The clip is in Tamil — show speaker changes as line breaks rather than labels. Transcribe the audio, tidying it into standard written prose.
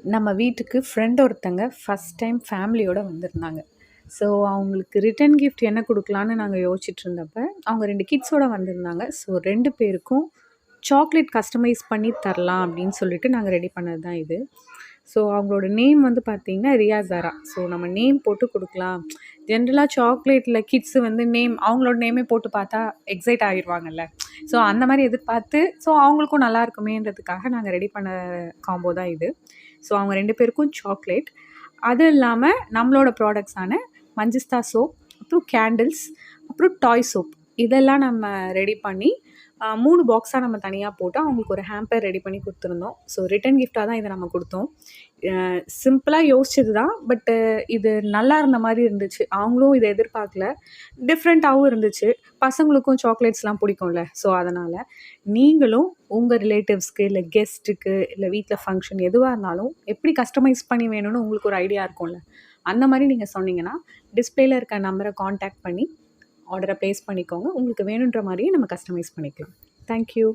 நம்ம வீட்டுக்கு ஃப்ரெண்ட் ஒருத்தங்க ஃபஸ்ட் டைம் ஃபேமிலியோட வந்திருந்தாங்க. ஸோ, அவங்களுக்கு ரிட்டர்ன் கிஃப்ட் என்ன குடுக்கலான்னு நாங்க யோசிச்சுட்டு இருந்தப்ப, அவங்க 2 கிட்ஸோட வந்திருந்தாங்க. ஸோ 2 பேருக்கும் சாக்லேட் கஸ்டமைஸ் பண்ணி தரலாம் அப்படின்னு சொல்லிட்டு நாங்க ரெடி பண்ணது தான் இது. ஸோ அவங்களோட நேம் வந்து பார்த்தீங்கன்னா, ரியா ஜாரா. ஸோ நம்ம நேம் போட்டு குடுக்கலாம். ஜென்ரலா சாக்லேட்ல கிட்ஸ் வந்து நேம் அவங்களோட நேமே போட்டு பார்த்தா எக்ஸைட் ஆகிருவாங்கல்ல. ஸோ அந்த மாரி எதிர்பார்த்து ஸோ அவங்களுக்கும் நல்லா இருக்குமேன்றதுக்காக நாங்க ரெடி பண்ண காம்போ தான் இது. ஸோ அவங்க 2 பேருக்கும் சாக்லேட். அது இல்லாம நம்மளோட ப்ராடக்ட்ஸான மஞ்சிஸ்தா சோப், அப்புறம் கேண்டில்ஸ், அப்புறம் டாய் சோப் இதெல்லாம் நம்ம ரெடி பண்ணி 3 பாக்ஸா நம்ம தனியா போட்டு அவங்களுக்கு ஒரு ஹேம்பர் ரெடி பண்ணி குடுத்துருந்தோம். ஸோ ரிட்டர்ன் கிஃப்ட்டா தான் இத நம்ம குடுத்தோம். சிம்பிளா யோசிச்சது தான். இது நல்லா இருந்த மாரி இருந்துச்சு. அவங்களும் இத எதிர்பார்க்கல. டிஃப்ரெண்ட்டாவும் இருந்துச்சு. பசங்களுக்கும் சாக்லேட்ஸ்லாம் பிடிக்கும்ல. ஸோ அதனால நீங்களும் உங்க ரிலேட்டிவ்ஸ்க்கு, இல்ல கெஸ்ட்டுக்கு, இல்ல வீட்ல ஃபங்ஷன் எதுவா இருந்தாலும் எப்படி கஸ்டமைஸ் பண்ணி வேணும்னு உங்களுக்கு ஒரு ஐடியா இருக்கும்ல. அந்த மாரி நீங்க சொன்னீங்கன்னா, டிஸ்ப்ளேல இருக்க நம்பர கான்டாக்ட் பண்ணி ஆர்டர பிளேஸ் பண்ணிக்கோங்க. உங்களுக்கு வேணுன்ற மாரியே நம்ம கஸ்டமைஸ் பண்ணிக்கலாம். Thank you.